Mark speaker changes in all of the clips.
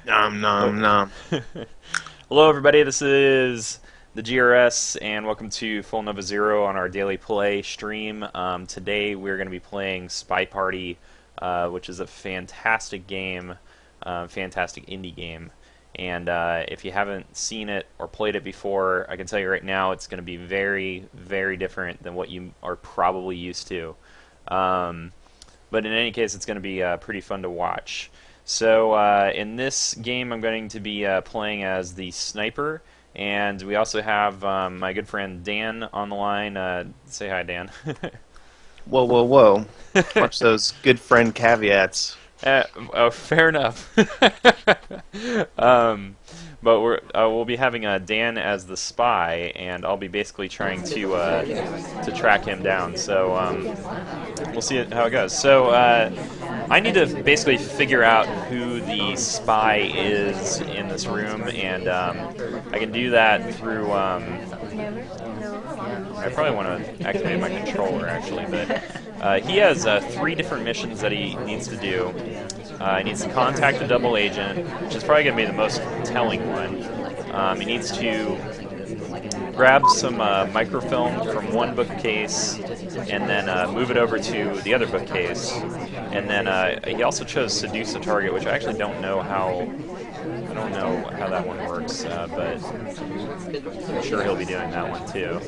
Speaker 1: Nom nom nom.
Speaker 2: Hello, everybody. This is the GRS, and welcome to Full Nova Zero on our daily play stream. Today, we're going to be playing SpyParty, which is a fantastic game, fantastic indie game. And if you haven't seen it or played it before, I can tell you right now, it's going to be very, very different than what you are probably used to. But in any case, it's going to be pretty fun to watch. So in this game, I'm going to be playing as the sniper, and we also have my good friend Dan on the line. Say hi, Dan.
Speaker 1: Whoa, whoa, whoa. Watch those good friend caveats.
Speaker 2: Oh, fair enough. But we'll be having Dan as the spy, and I'll be basically trying to track him down. So we'll see how it goes. So I need to basically figure out who the spy is in this room, and I can do that through. I probably want to activate my controller actually, but he has 3 different missions that he needs to do. He needs to contact a double agent, which is probably going to be the most telling one. He needs to grab some microfilm from one bookcase and then move it over to the other bookcase. And then he also chose seduce a target, which I actually don't know how. I don't know how that one works, but I'm sure he'll be doing that one too.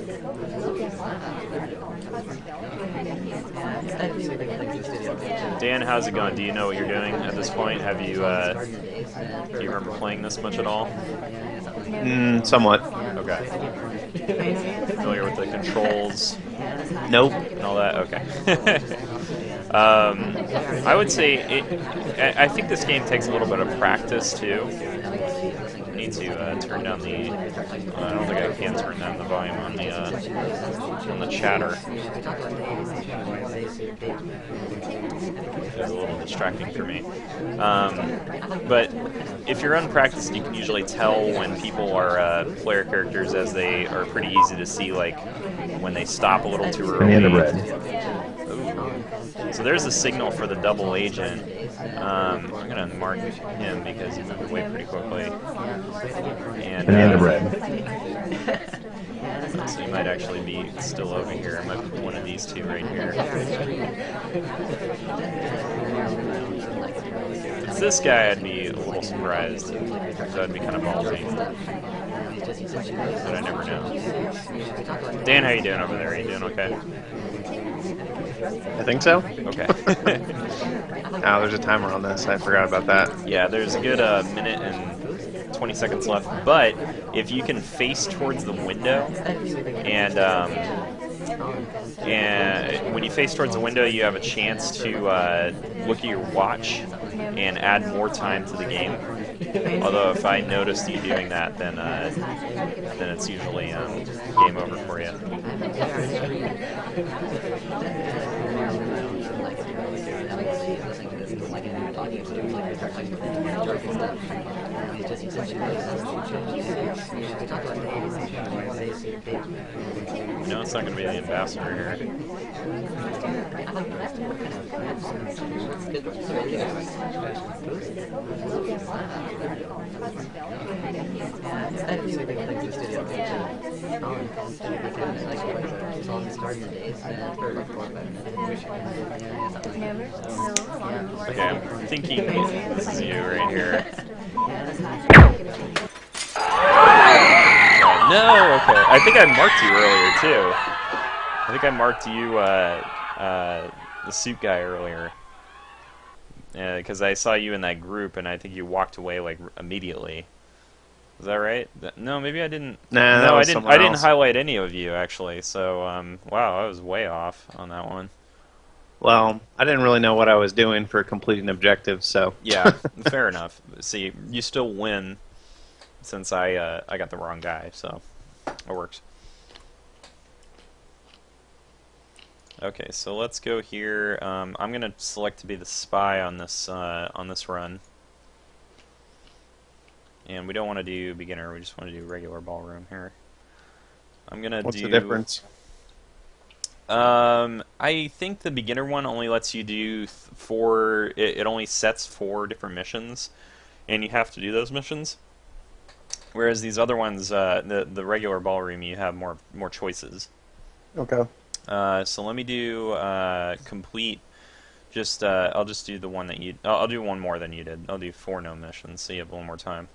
Speaker 2: Dan, how's it going? Do you know what you're doing at this point? Have you do you remember playing this much at all?
Speaker 1: Somewhat.
Speaker 2: Okay. Familiar with the controls?
Speaker 1: Nope.
Speaker 2: And all that? Okay. I would say I think this game takes a little bit of practice too. I need to turn down the. I don't think I can turn down the volume on the chatter. It's a little distracting for me. But if you're unpracticed, you can usually tell when people are player characters, as they are pretty easy to see, like when they stop a little too early.
Speaker 3: Banana bread.
Speaker 2: So there's the signal for the double agent. I'm going to mark him because he moved away pretty quickly. And,
Speaker 3: Banana bread.
Speaker 2: So he might actually be still over here. I might put one of these two right here. If it's this guy, I'd be a little surprised. That'd be kind of ballsy. But I never know. Dan, how you doing over there? Are you doing okay?
Speaker 1: I think so.
Speaker 2: Okay.
Speaker 1: Oh, there's a timer on this. I forgot about that.
Speaker 2: Yeah, there's a good minute and 20 seconds left. But if you can face towards the window, and when you face towards the window, you have a chance to look at your watch and add more time to the game. Although if I notice you doing that, then it's usually game over for you. No, it's not going to be the ambassador here. Okay, I'm thinking this is you right here. No, okay. I think I marked you earlier too. I think I marked you, the suit guy earlier. Because I saw you in that group, and I think you walked away like immediately. Is that right? No, maybe I didn't.
Speaker 1: Nah,
Speaker 2: no,
Speaker 1: that
Speaker 2: I
Speaker 1: was
Speaker 2: didn't.
Speaker 1: someone
Speaker 2: I didn't
Speaker 1: else.
Speaker 2: highlight any of you actually. So, wow, I was way off on that one.
Speaker 1: Well, I didn't really know what I was doing for completing objectives, so.
Speaker 2: Yeah, fair enough. See, you still win since I got the wrong guy, so it works. Okay, so let's go here. I'm gonna select to be the spy on this run, and we don't want to do beginner. We just want to do regular ballroom here. I'm gonna
Speaker 1: What's
Speaker 2: do.
Speaker 1: the difference?
Speaker 2: I think the beginner one only lets you do four. It only sets 4 different missions, and you have to do those missions. Whereas these other ones, the regular ballroom, you have more choices.
Speaker 1: Okay.
Speaker 2: So let me do complete. I'll just do the one that you. I'll do one more than you did. I'll do 4 no missions, so you have one more time.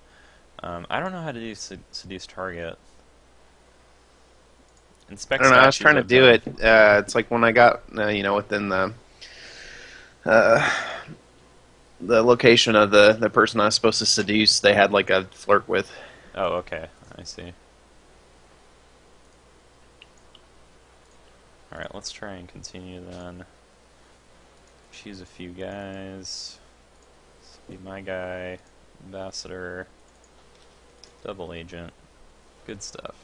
Speaker 2: I don't know how to do seduce target. Inspect
Speaker 1: I don't know. I was
Speaker 2: statues
Speaker 1: trying to
Speaker 2: I've
Speaker 1: do
Speaker 2: done.
Speaker 1: it. It's like when I got, within uh, the location of the person I was supposed to seduce, they had like a flirt with.
Speaker 2: Oh, okay. I see. Alright, let's try and continue then. Choose a few guys. This will be my guy. Ambassador. Double agent. Good stuff.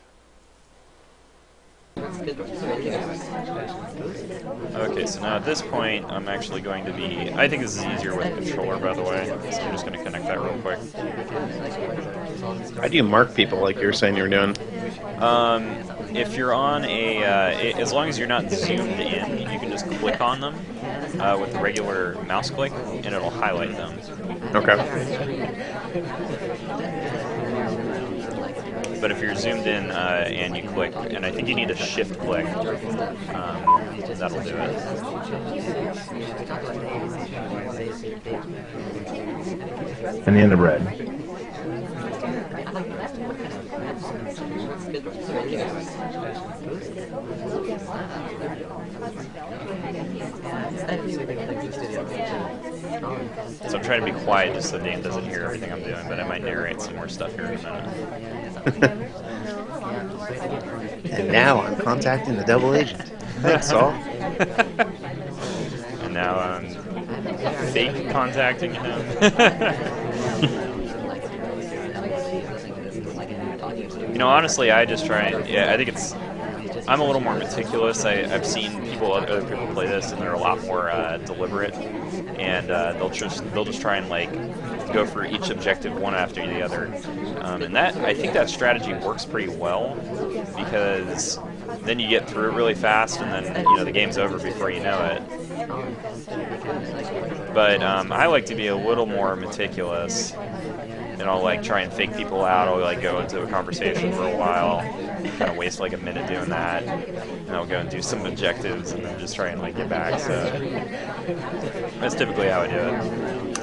Speaker 2: Okay, so now at this point, I'm actually going to be... I think this is easier with a controller, by the way, so I'm just going to connect that real quick.
Speaker 1: How do you mark people like you were saying you were doing?
Speaker 2: If you're on as long as you're not zoomed in, you can just click on them with the regular mouse click, and it'll highlight them.
Speaker 1: Okay.
Speaker 2: But if you're zoomed in and you click, and I think you need a shift click, that'll do it.
Speaker 4: And the end of red.
Speaker 2: So I'm trying to be quiet just so Dan doesn't hear everything I'm doing, but I might narrate some more stuff here in a minute.
Speaker 1: And now I'm contacting the double agent. Thanks, Saul.
Speaker 2: And now I'm fake contacting him. You know, honestly, I just try and... Yeah, I think it's... I'm a little more meticulous. I've seen other people play this, and they're a lot more deliberate, and they'll just try and like go for each objective one after the other, and I think that strategy works pretty well because then you get through it really fast, and then the game's over before you know it. But I like to be a little more meticulous, and I'll like try and fake people out. I'll like go into a conversation for a while, kind of waste like a minute doing that, and I'll go and do some objectives, and then just try and like get back. So that's typically how I do it.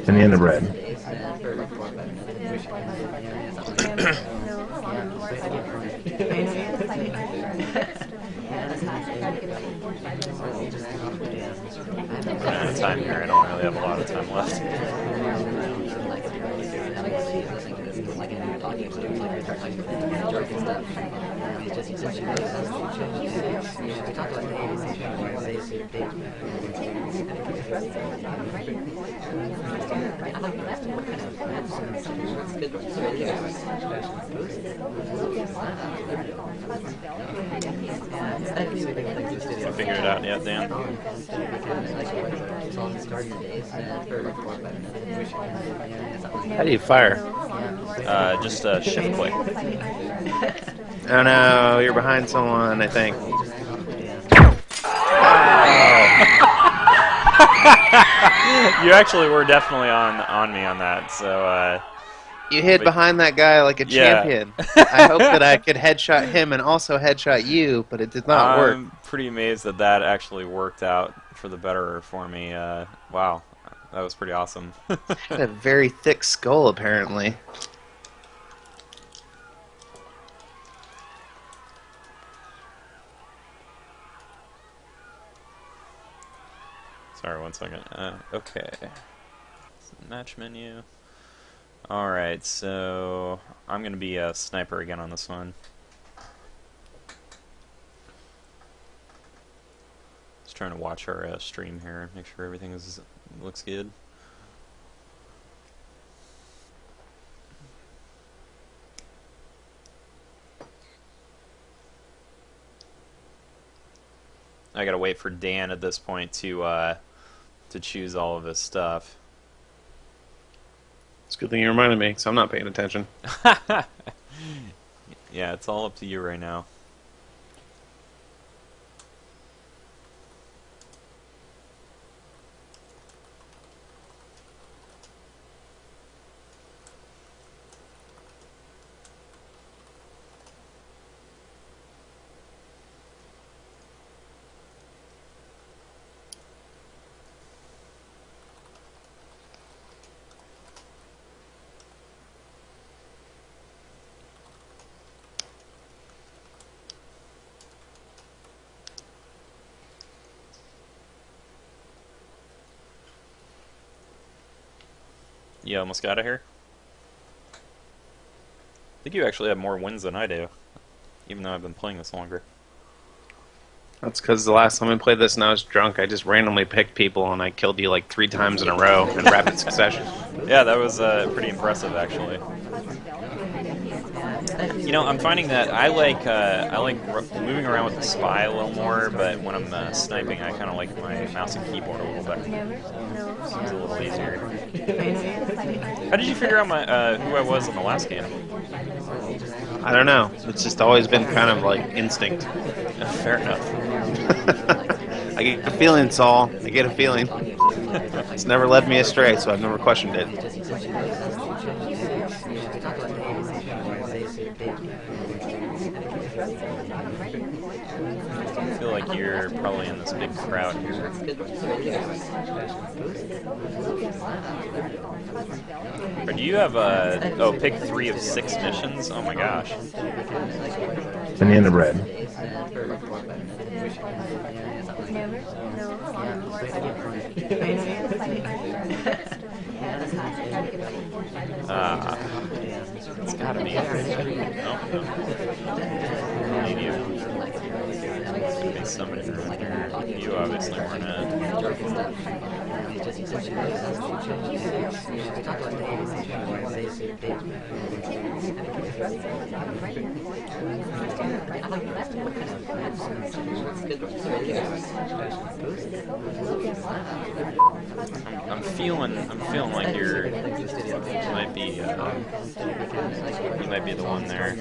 Speaker 4: And the end of red.
Speaker 2: I'm out of time here. I don't really have a lot of time left. You figured it out yet, Dan?
Speaker 1: How do you fire?
Speaker 2: Just shift click.
Speaker 1: Oh no, you're behind someone, I think.
Speaker 2: You actually were definitely on me on that, so
Speaker 1: You hid behind that guy like a
Speaker 2: Yeah.
Speaker 1: champion. I hope that I could headshot him and also headshot you, but it did not work.
Speaker 2: I'm pretty amazed that actually worked out for the better for me. Wow, that was pretty awesome.
Speaker 1: Had a very thick skull, apparently.
Speaker 2: Sorry, one second. Okay. Match menu. Alright, so I'm going to be a sniper again on this one. Just trying to watch our stream here, make sure everything looks good. I gotta wait for Dan at this point to choose all of his stuff.
Speaker 1: It's a good thing you reminded me, because I'm not paying attention.
Speaker 2: Yeah, it's all up to you right now. You almost got it here? I think you actually have more wins than I do, even though I've been playing this longer.
Speaker 1: That's because the last time I played this and I was drunk, I just randomly picked people and I killed you like 3 times in a row in rapid succession.
Speaker 2: Yeah, that was pretty impressive, actually. You know, I'm finding that I like moving around with the spy a little more, but when I'm sniping, I kind of like my mouse and keyboard a little better. Seems a little easier. How did you figure out who I was in the last game?
Speaker 1: I don't know. It's just always been kind of like instinct.
Speaker 2: Fair enough.
Speaker 1: I get a feeling, Saul. I get a feeling. It's never led me astray, so I've never questioned it.
Speaker 2: I feel like you're probably in this big crowd here. Or do you have pick 3 of 6 missions? Oh my gosh.
Speaker 4: Banana bread.
Speaker 2: It's gotta be. No. Need you. Could be somebody around here. You obviously weren't I'm feeling like you might be the one there.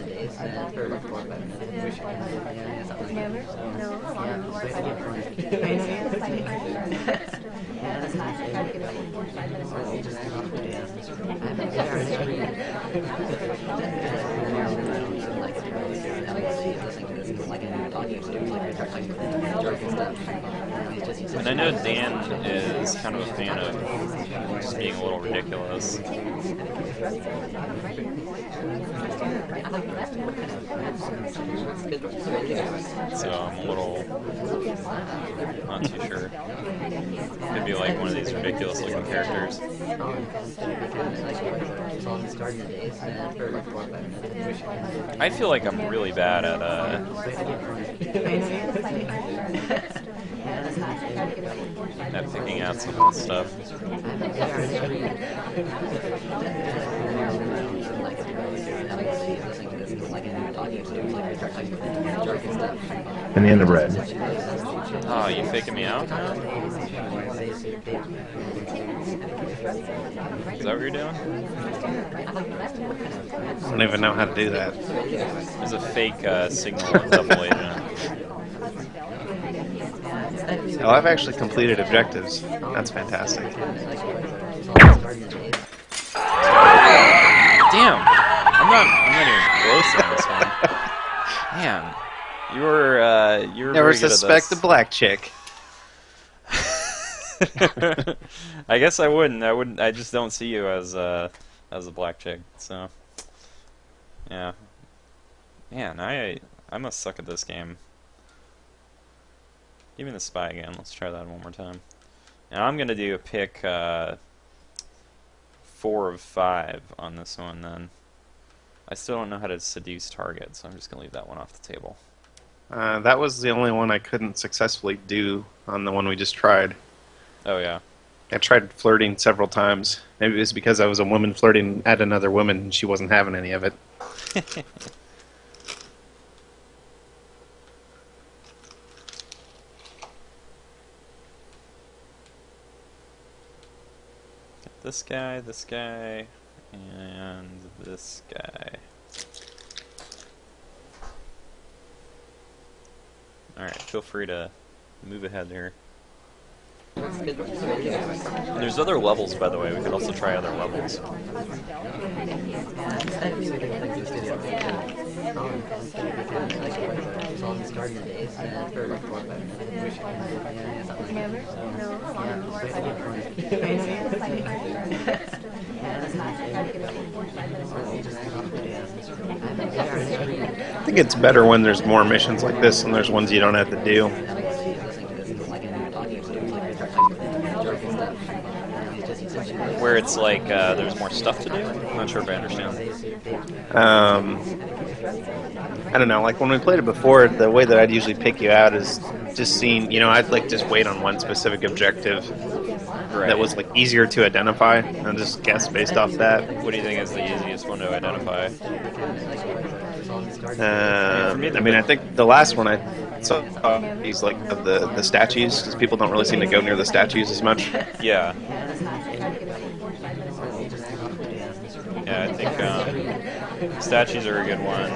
Speaker 2: And I know Dan is kind of a fan of just being a little ridiculous. So I'm a little not too sure. Could be like one of these ridiculous looking characters. I feel like I'm really bad at picking out some of the stuff.
Speaker 4: Banana bread.
Speaker 2: Oh, you faking me out? Is that what you're doing?
Speaker 1: I don't even know how to do that.
Speaker 2: There's a fake signal of double agent.
Speaker 1: Oh, I've actually completed objectives. That's fantastic.
Speaker 2: Damn, I'm not even close on this one. Man, you were
Speaker 1: Never
Speaker 2: very good at
Speaker 1: suspect the
Speaker 2: this.
Speaker 1: black chick.
Speaker 2: I guess I wouldn't. I just don't see you as a black chick. So, yeah. Man, I must suck at this game. Give me the spy again. Let's try that one more time. And I'm gonna do a pick 4 of 5 on this one. Then I still don't know how to seduce targets, so I'm just gonna leave that one off the table.
Speaker 1: That was the only one I couldn't successfully do on the one we just tried.
Speaker 2: Oh yeah.
Speaker 1: I tried flirting several times. Maybe it was because I was a woman flirting at another woman and she wasn't having any of it.
Speaker 2: this guy, and this guy. Alright, feel free to move ahead here. And there's other levels, by the way. We could also try other levels.
Speaker 1: I think it's better when there's more missions like this and there's ones you don't have to do.
Speaker 2: Where it's like there's more stuff to do? I'm not sure if I understand.
Speaker 1: I don't know, like when we played it before, the way that I'd usually pick you out is just seeing, I'd like just wait on one specific objective that was like easier to identify and just guess based off that.
Speaker 2: What do you think is the easiest one to identify?
Speaker 1: I think the last one I saw is like of the statues, because people don't really seem to go near the statues as much.
Speaker 2: Yeah. Yeah, I think statues are a good one.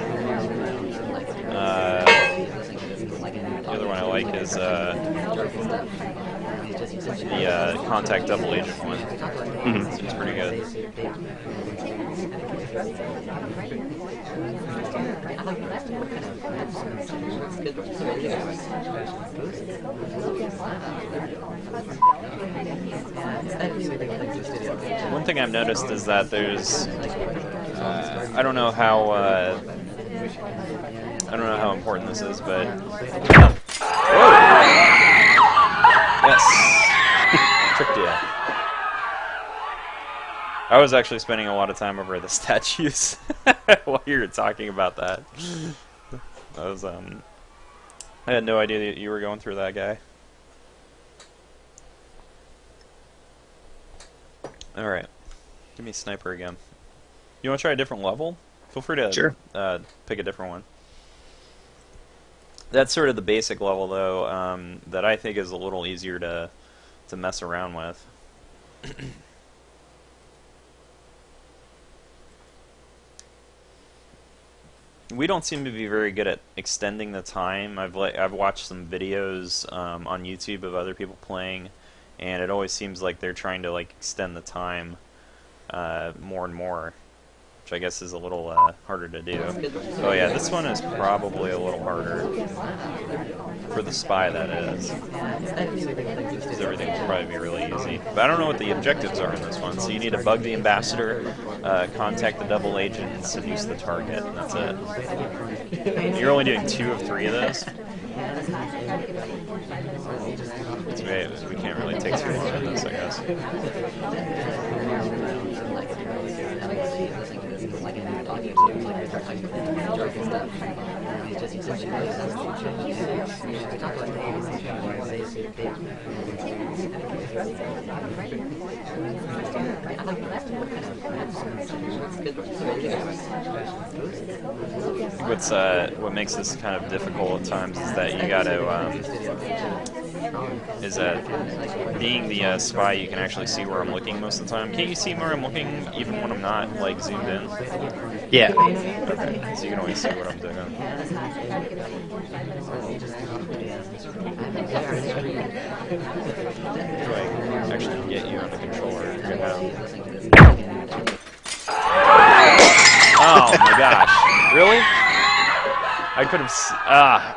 Speaker 2: The other one I like is the contact double agent one.
Speaker 1: Mm-hmm.
Speaker 2: Seems pretty good. One thing I've noticed is that there's I don't know how important this is, but whoa! Yes, tricked you. I was actually spending a lot of time over the statues while you were talking about that. I had no idea that you were going through that guy. Alright. Give me sniper again. You want to try a different level? Feel free to
Speaker 1: Sure.
Speaker 2: Pick a different one. That's sort of the basic level, though, that I think is a little easier to mess around with. We don't seem to be very good at extending the time. I've watched some videos on YouTube of other people playing, and it always seems like they're trying to extend the time more and more, which I guess is a little harder to do. Oh yeah, this one is probably a little harder for the spy, that is. Because everything will probably be really easy. But I don't know what the objectives are in this one. So you need to bug the ambassador, contact the double agent, and seduce the target, and that's it. You're only doing 2 of 3 of those. So we can't really take too long on this, I guess. What makes this kind of difficult at times is that you got to being the spy, you can actually see where I'm looking most of the time. Can't you see where I'm looking even when I'm not zoomed in?
Speaker 1: Yeah.
Speaker 2: Okay, so you can always see what I'm doing. Do I actually get you on the controller? You're gonna have... Oh my gosh! Really? I could have.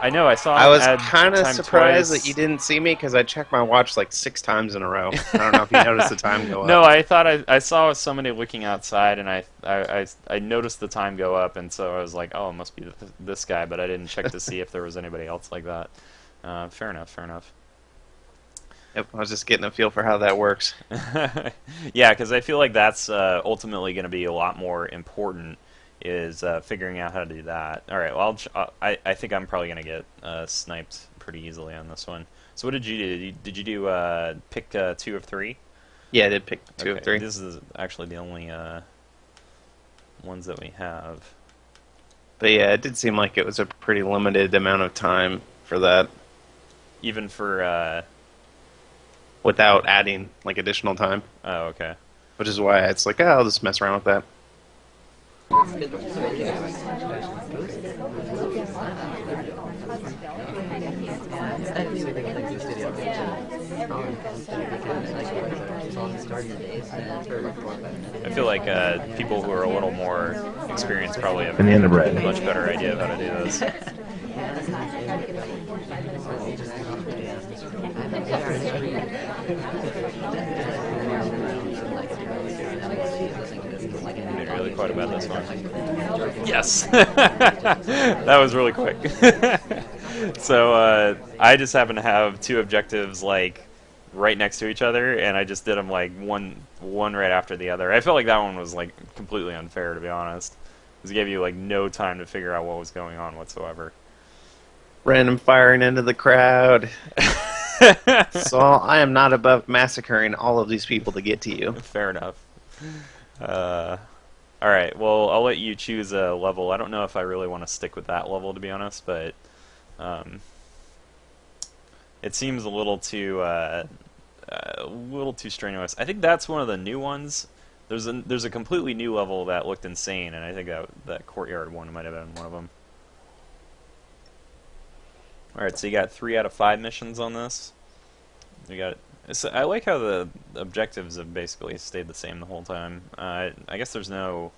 Speaker 2: I know. I saw.
Speaker 1: I was kind of surprised that you didn't see me because I checked my watch like 6 times in a row. I don't know if you noticed the time go up.
Speaker 2: No, I thought I saw somebody looking outside, and I noticed the time go up, and so I was like, oh, it must be this guy, but I didn't check to see if there was anybody else like that. Fair enough. Fair enough.
Speaker 1: Yep, I was just getting a feel for how that works.
Speaker 2: Yeah, because I feel like that's ultimately going to be a lot more important. Is figuring out how to do that. All right, well, I think I'm probably going to get sniped pretty easily on this one. So what did you do? Did you do pick 2 of 3?
Speaker 1: Yeah, I did pick 2 of 3.
Speaker 2: This is actually the only ones that we have.
Speaker 1: But yeah, it did seem like it was a pretty limited amount of time for that.
Speaker 2: Even for...
Speaker 1: without adding, additional time.
Speaker 2: Oh, okay.
Speaker 1: which is why it's like, oh, I'll just mess around with that.
Speaker 2: I feel like people who are a little more experienced probably have
Speaker 4: Banana bread.
Speaker 2: a much better idea of how to do this. Being really quiet about this one. Yes! That was really quick. So I just happen to have two objectives like right next to each other, and I just did them like one right after the other. I felt like that one was like completely unfair, to be honest, because it gave you like no time to figure out what was going on whatsoever.
Speaker 1: Random firing into the crowd. So I am not above massacring all of these people to get to you.
Speaker 2: Fair enough. Alright, well, I'll let you choose a level. I don't know if I really want to stick with that level, to be honest, but it seems a little too strenuous. I think that's one of the new ones. There's a completely new level that looked insane, and I think that courtyard one might have been one of them. Alright, so you got 3 out of 5 missions on this. You got. So I like how the objectives have basically stayed the same the whole time. I guess there's no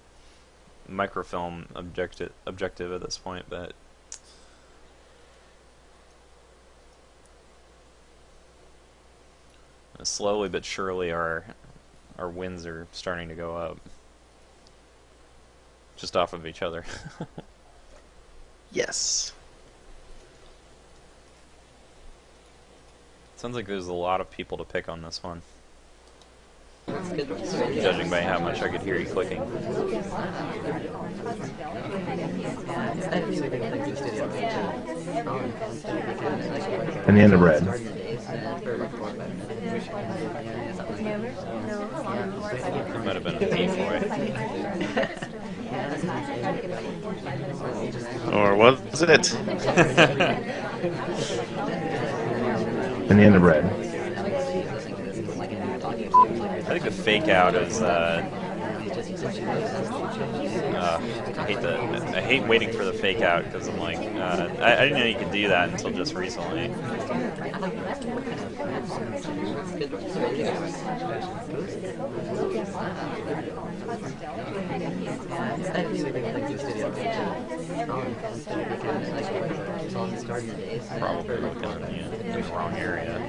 Speaker 2: microfilm objective at this point, but slowly but surely our wins are starting to go up, just off of each other.
Speaker 1: Yes.
Speaker 2: Sounds like there's a lot of people to pick on this one, judging by how much I could hear you clicking.
Speaker 4: Banana bread.
Speaker 2: It might have been a decoy.
Speaker 1: Or was it?
Speaker 4: Banana bread.
Speaker 2: I think the fake out is. I hate waiting for the fake out because I'm like, I didn't know you could do that until just recently. Probably looking in the wrong area.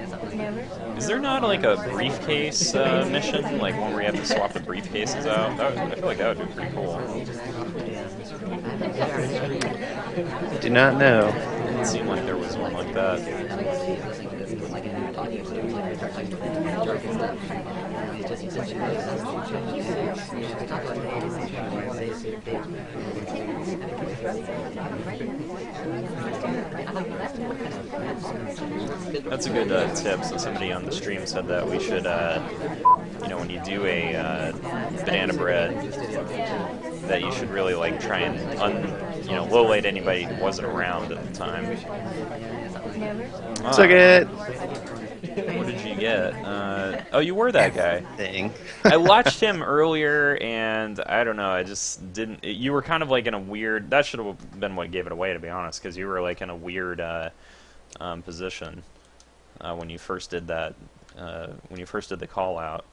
Speaker 2: Is there not like a briefcase mission, like one where you have to swap the briefcases out? I feel like that would be pretty cool.
Speaker 1: Do not know.
Speaker 2: It seemed like there was one like that. That's a good tip. So somebody on the stream said that we should, when you do a banana bread, that you should really like try and low light anybody who wasn't around at the time.
Speaker 1: Took it.
Speaker 2: What did you get? Oh, you were that guy.
Speaker 1: Thing.
Speaker 2: I watched him earlier, and I don't know. I just didn't. You were kind of like in a weird. That should have been what gave it away, to be honest, because you were like in a weird position when you first did that. When you first did the call out.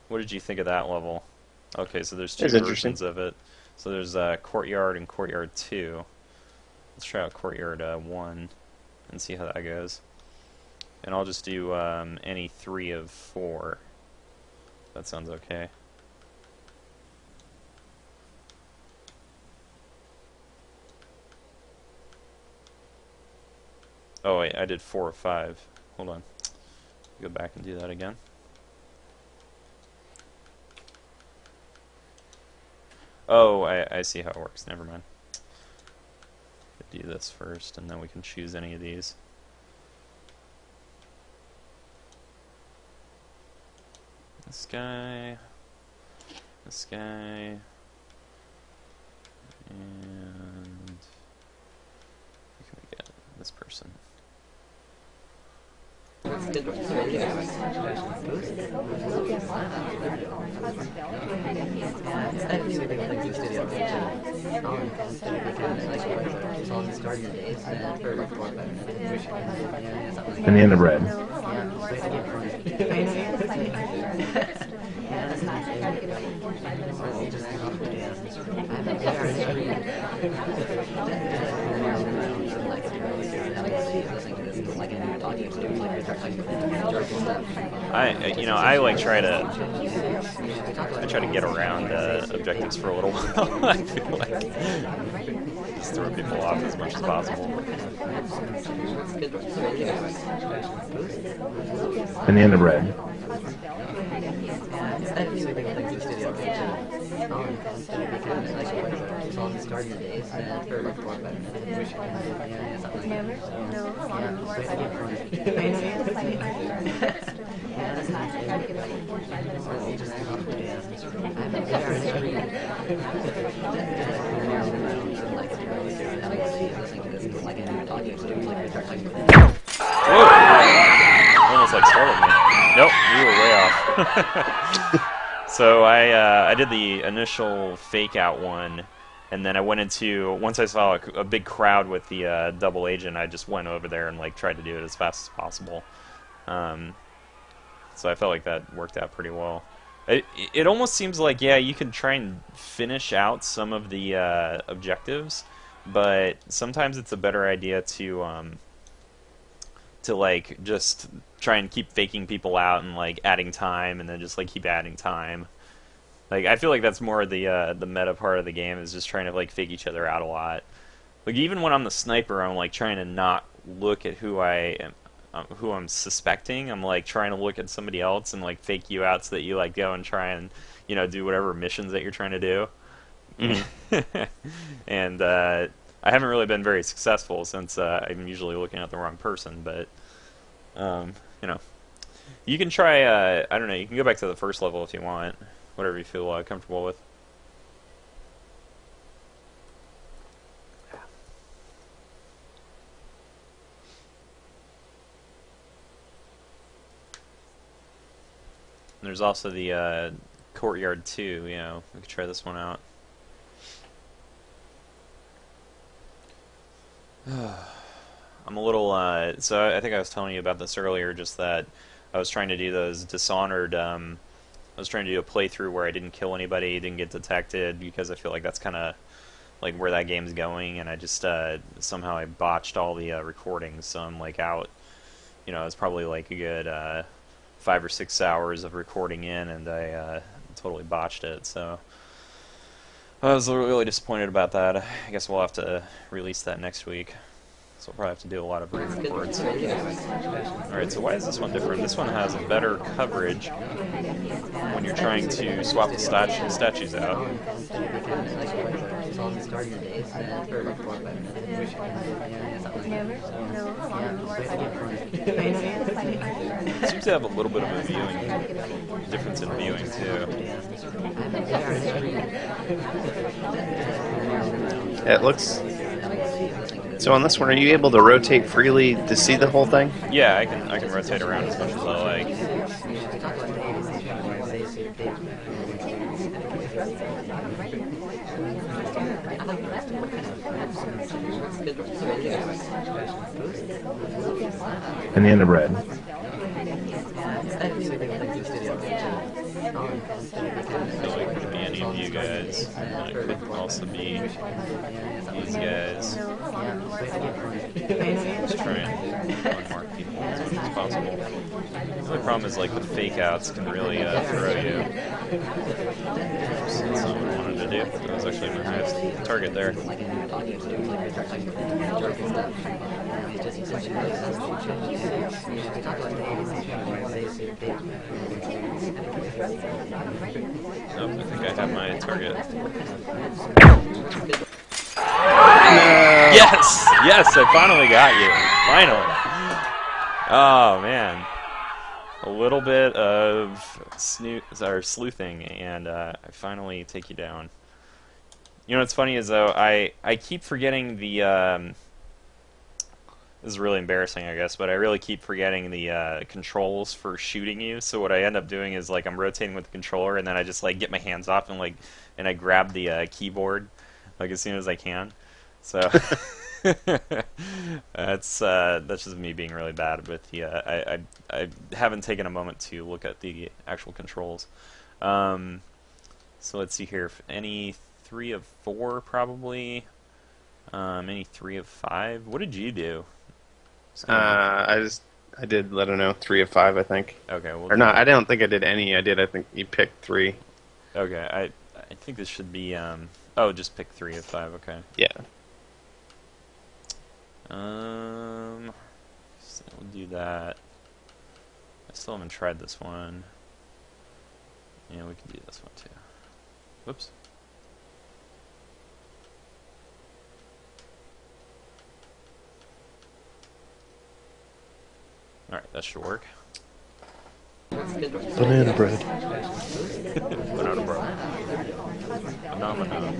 Speaker 2: What did you think of that level? Okay, so there's two versions of it. So there's Courtyard and Courtyard 2. Let's try out Courtyard 1 and see how that goes. And I'll just do any 3 of 4. That sounds okay. Oh wait, I did 4 of 5. Hold on. Go back and do that again. Oh, I see how it works. Never mind. Do this first, and then we can choose any of these. This guy, and who can we get? This person.
Speaker 4: Banana bread.
Speaker 2: I like I try to get around objectives for a little while. I feel like just throw people off as much as possible.
Speaker 4: Banana bread.
Speaker 2: Whoa! Almost like startled me. Nope, you were way off. So I did the initial fake out one, and then I went into, once I saw a big crowd with the double agent, I just went over there and like tried to do it as fast as possible. So I felt like that worked out pretty well. It almost seems like, yeah, you can try and finish out some of the objectives, but sometimes it's a better idea to like just try and keep faking people out and like adding time, and then just like keep adding time. Like I feel like that's more the meta part of the game, is just trying to like fake each other out a lot. Like even when I'm the sniper, I'm like trying to not look at who I'm suspecting. I'm like trying to look at somebody else and like fake you out so that you like go and try and do whatever missions that you're trying to do. Mm-hmm. And I haven't really been very successful since I'm usually looking at the wrong person. But you can try. I don't know. You can go back to the first level if you want. Whatever you feel comfortable with. And there's also the courtyard too. We could try this one out. I'm a little. So I think I was telling you about this earlier. Just that I was trying to do those Dishonored. I was trying to do a playthrough where I didn't kill anybody, didn't get detected, because I feel like that's kind of like where that game's going, and I just somehow I botched all the recordings, so I'm like out. It's probably like a good 5 or 6 hours of recording in, and I totally botched it. So I was really disappointed about that. I guess we'll have to release that next week. So we'll probably have to do a lot of re-records. Alright, so why is this one different? This one has better coverage when you're trying to swap the statues out. It seems to have a little bit of a viewing difference in viewing too.
Speaker 1: It looks. So on this one, are you able to rotate freely to see the whole thing?
Speaker 2: Yeah, I can rotate around as much as I like.
Speaker 4: Banana bread.
Speaker 2: I feel like it could be any of you guys, and it could also be these guys. Just try and unmark people as much as possible. The only problem is like the fake outs can really throw you. That's not what I wanted to do. That was actually my highest target there. Nope, I think I have my target. Yes! Yes, I finally got you. Finally. Oh, man. A little bit of sleuthing, and I finally take you down. You know what's funny is, though, I keep forgetting the This is really embarrassing, I guess, but I really keep forgetting the controls for shooting you. So what I end up doing is like I'm rotating with the controller, and then I just like get my hands off and I grab the keyboard like as soon as I can. So that's just me being really bad with the. I haven't taken a moment to look at the actual controls. So let's see here. Any 3 of 4 probably. Any 3 of 5. What did you do?
Speaker 1: I did, I don't know, 3 of 5, I think.
Speaker 2: Okay, we'll
Speaker 1: Or not, I don't think I did any. I think you picked 3.
Speaker 2: Okay, I think this should be oh, just pick 3 of 5. Okay.
Speaker 1: Yeah.
Speaker 2: So we'll do that. I still haven't tried this one. Yeah, we can do this one too. Whoops. Alright, that should work.
Speaker 4: Banana bread.
Speaker 2: Banana bread. Banana.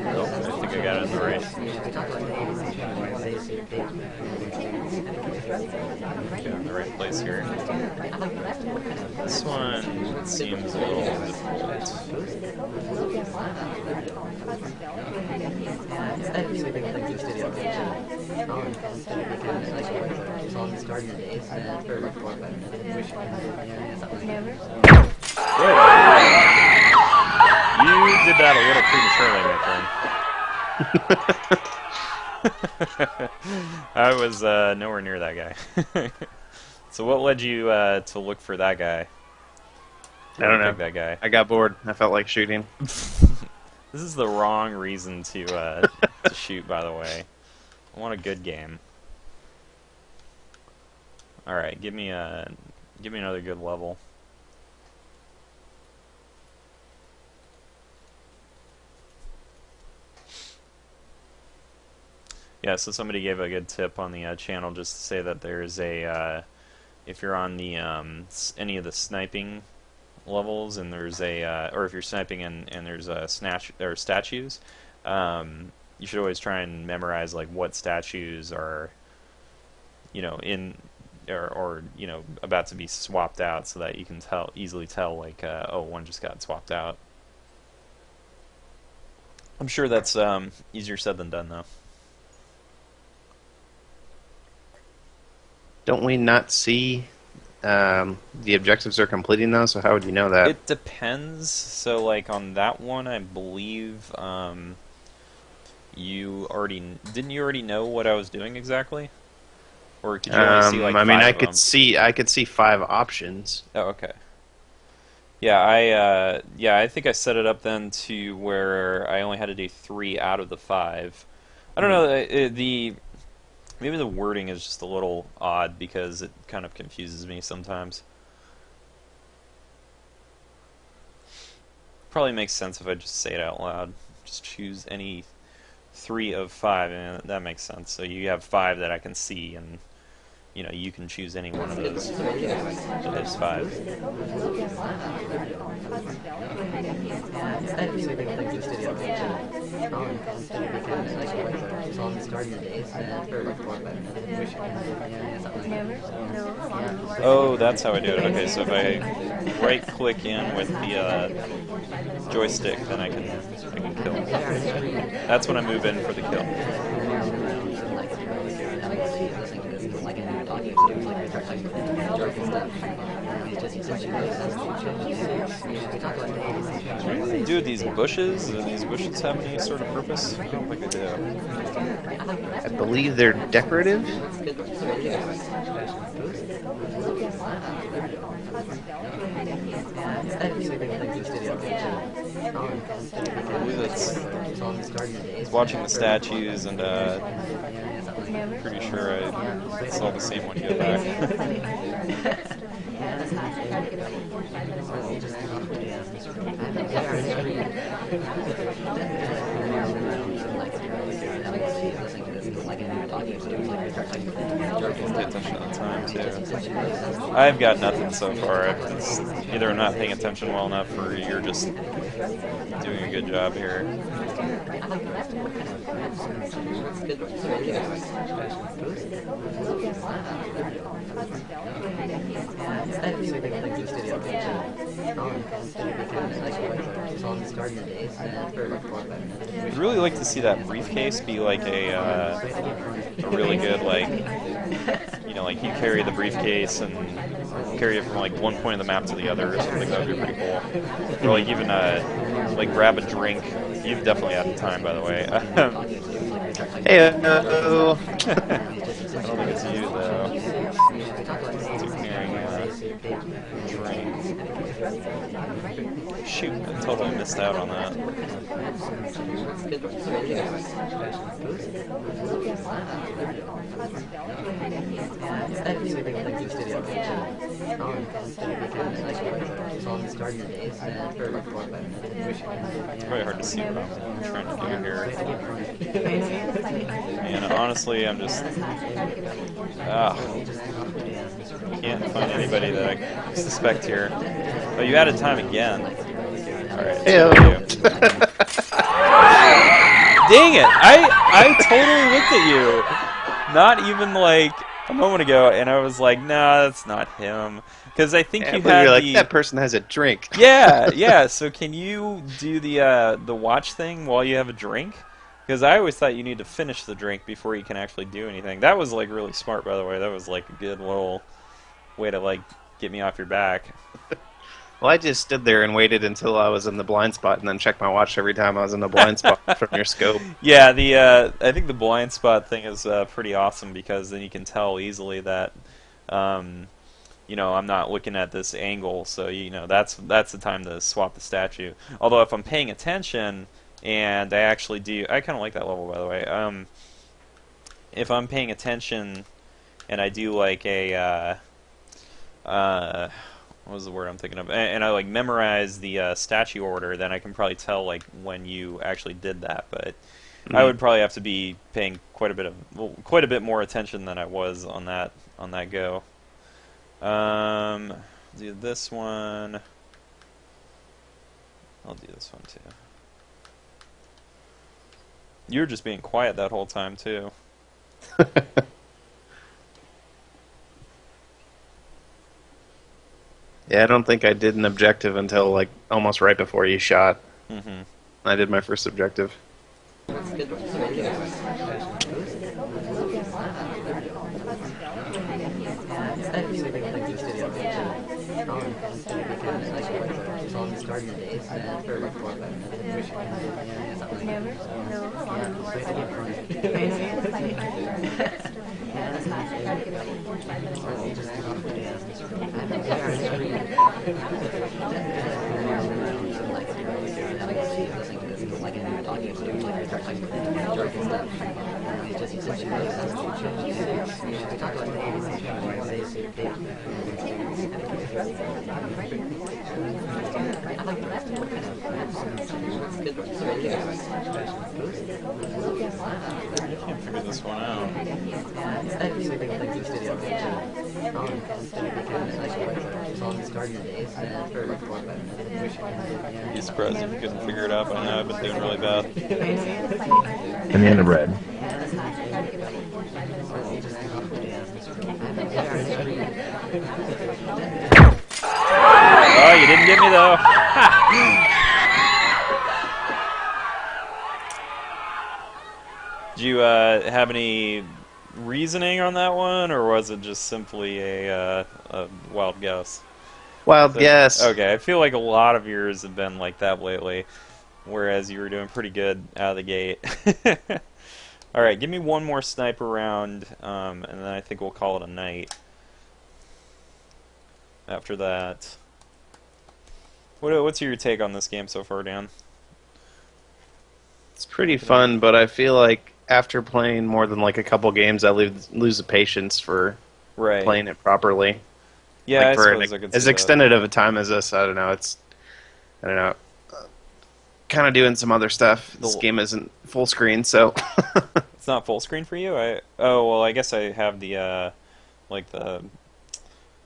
Speaker 2: Oh, I think I got it in the race. Okay, in the right place here. This one seems a little difficult. You did that a little prematurely, my friend. I was nowhere near that guy. So what led you to look for that guy?
Speaker 1: I don't know.
Speaker 2: That guy.
Speaker 1: I got bored. I felt like shooting.
Speaker 2: This is the wrong reason to shoot, by the way. I want a good game. All right, give me another good level. Yeah, so somebody gave a good tip on the channel just to say that there's a if you're on the any of the sniping levels and there's a or if you're sniping and there's a snatch or statues, you should always try and memorize like what statues are, you know, in or you know about to be swapped out, so that you can easily tell like oh, one just got swapped out. I'm sure that's easier said than done though.
Speaker 1: Don't we not see the objectives are completing though? So how would you know that?
Speaker 2: It depends. So like on that one, I believe you already know what I was doing exactly, or could you only see like
Speaker 1: I mean,
Speaker 2: 5
Speaker 1: I
Speaker 2: of
Speaker 1: could
Speaker 2: them?
Speaker 1: I could see 5 options.
Speaker 2: Oh, okay. Yeah, I think I set it up then to where I only had to do 3 out of the 5. I don't know. Maybe the wording is just a little odd because it kind of confuses me sometimes. Probably makes sense if I just say it out loud. Just choose any 3 of 5, and that makes sense. So you have 5 that I can see, and you know you can choose any one of those 5. Oh, that's how I do it. Okay, so if I right click in with the joystick, then I can kill. That's when I move in for the kill. Do these bushes? Do these bushes have any sort of purpose? I don't think they do.
Speaker 1: I believe they're decorative.
Speaker 2: I believe it's watching the statues and Pretty sure I saw the same one go back. Pay attention to the time too. I've got nothing so far. It's either I'm not paying attention well enough, or you're just doing a good job here. I'd really like to see that briefcase be like a really good, like, you know, like you carry the briefcase and carry it from like one point of the map to the other or something. That would be pretty cool. Or like even like grab a drink. You've definitely had the time, by the way.
Speaker 1: Hey,
Speaker 2: I don't think it's you though. It's carrying a drink. Shoot, I totally missed out on that. It's very hard to see what I'm trying to do here. And honestly, I'm just... can't find anybody that I suspect here. Oh, you added time again. Alright, dang it! I totally looked at you! Not even like a moment ago, and I was like, nah, that's not him. Because I think you had
Speaker 1: like, that person has a drink.
Speaker 2: Yeah. So can you do the watch thing while you have a drink? Because I always thought you need to finish the drink before you can actually do anything. That was like really smart, by the way. That was like a good little way to like get me off your back.
Speaker 1: Well, I just stood there and waited until I was in the blind spot, and then checked my watch every time I was in the blind spot from your scope.
Speaker 2: Yeah, I think the blind spot thing is pretty awesome, because then you can tell easily that, you know, I'm not looking at this angle, so you know that's the time to swap the statue. Although if I'm paying attention and I actually do, I kind of like that level, by the way. If I'm paying attention and I do like a what was the word I'm thinking of? And I like memorize the statue order, then I can probably tell like when you actually did that. But I would probably have to be paying quite a bit more attention than I was on that go. Do this one. I'll do this one too. You were just being quiet that whole time too.
Speaker 1: Yeah, I don't think I did an objective until like almost right before you shot.
Speaker 2: Mm-hmm.
Speaker 1: I did my first objective.
Speaker 2: Can't figure this one out. Be surprised if you couldn't figure it out by now. I've been doing really bad.
Speaker 4: Banana bread.
Speaker 2: Oh, you didn't get me though. Did you have any reasoning on that one, or was it just simply a wild guess?
Speaker 1: Wild guess.
Speaker 2: Okay, I feel like a lot of yours have been like that lately, whereas you were doing pretty good out of the gate. Alright, give me one more sniper round, and then I think we'll call it a night. After that. What's your take on this game so far, Dan?
Speaker 1: It's pretty fun, but I feel like after playing more than like a couple games, I lose the patience for
Speaker 2: Right.
Speaker 1: playing it properly.
Speaker 2: Yeah, I
Speaker 1: Like for
Speaker 2: suppose I could
Speaker 1: as
Speaker 2: see that.
Speaker 1: extended of a time as this, I don't know. I don't know. Kind of doing some other stuff. This game isn't full screen, so
Speaker 2: It's not full screen for you? Oh, well, I guess I have the like the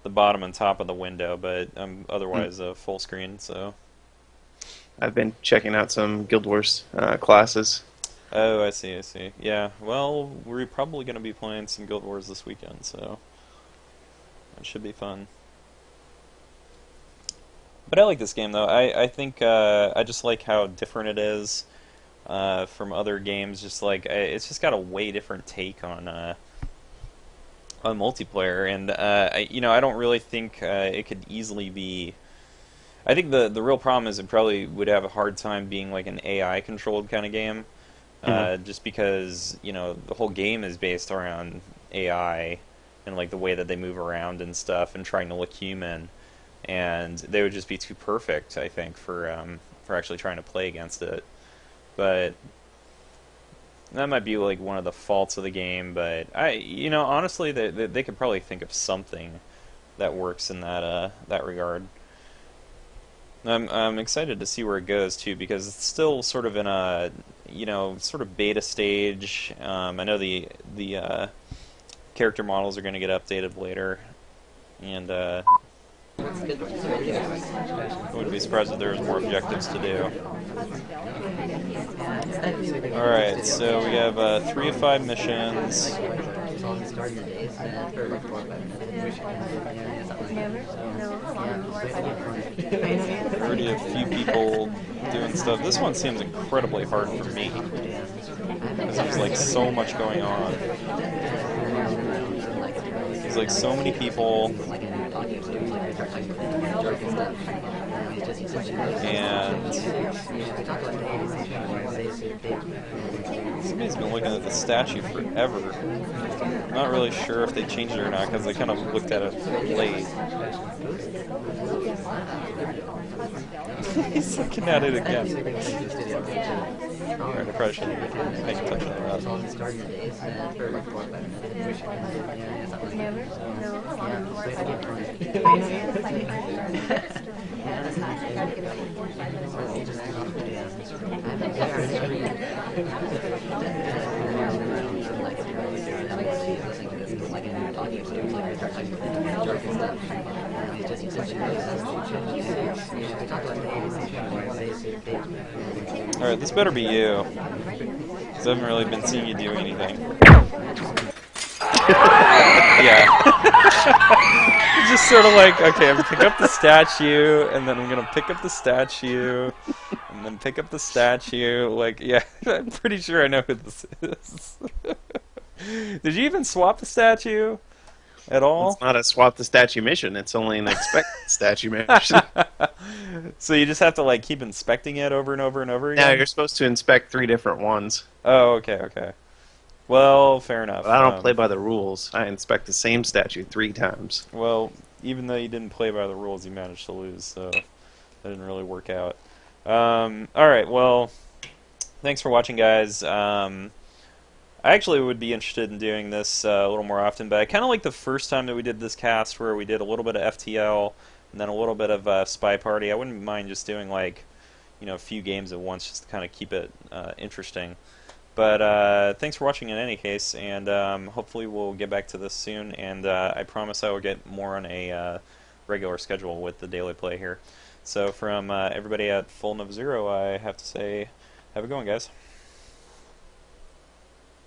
Speaker 2: bottom and top of the window, but I'm otherwise full screen, so.
Speaker 1: I've been checking out some Guild Wars classes.
Speaker 2: Oh, I see, I see. Yeah, well, we're probably going to be playing some Guild Wars this weekend, so that should be fun. But I like this game, though. I think I just like how different it is from other games. Just like it's just got a way different take on multiplayer, and I don't really think it could easily be. I think the real problem is it probably would have a hard time being like an AI controlled kind of game, just because the whole game is based around AI and like the way that they move around and stuff and trying to look human, and they would just be too perfect, I think, for actually trying to play against it. But that might be like one of the faults of the game. But honestly, they could probably think of something that works in that regard. I'm excited to see where it goes too, because it's still sort of in a sort of beta stage. I know the character models are going to get updated later, and I wouldn't be surprised if there was more objectives to do. All right, so we have 3 of 5 missions. Already a few people doing stuff. This one seems incredibly hard for me, because there's like so much going on. There's like so many people, and somebody's been looking at the statue forever. I'm not really sure if they changed it or not, because they kind of looked at it late. He's looking at it again. Alright, I probably shouldn't make a touch on that. Alright, this better be you, because I haven't really been seeing you do anything. Yeah. It's just sort of like, okay, I'm gonna pick up the statue, and then I'm gonna pick up the statue, and then pick up the statue. Like, yeah, I'm pretty sure I know who this is. Did you even swap the statue at all?
Speaker 1: It's not a swap the statue mission. It's only an expect statue mission.
Speaker 2: So you just have to like keep inspecting it over and over and over again?
Speaker 1: No, you're supposed to inspect 3 different ones.
Speaker 2: Oh, okay, okay. Well, fair enough.
Speaker 1: But I don't play by the rules. I inspect the same statue 3 times.
Speaker 2: Well, even though you didn't play by the rules, you managed to lose, so that didn't really work out. Alright, well, thanks for watching, guys. I actually would be interested in doing this a little more often, but I kind of like the first time that we did this cast, where we did a little bit of FTL and then a little bit of SpyParty. I wouldn't mind just doing like, a few games at once, just to kind of keep it interesting. But thanks for watching in any case, and hopefully we'll get back to this soon, and I promise I will get more on a regular schedule with the daily play here. So from everybody at Full Nova Zero, I have to say, have a good one, guys.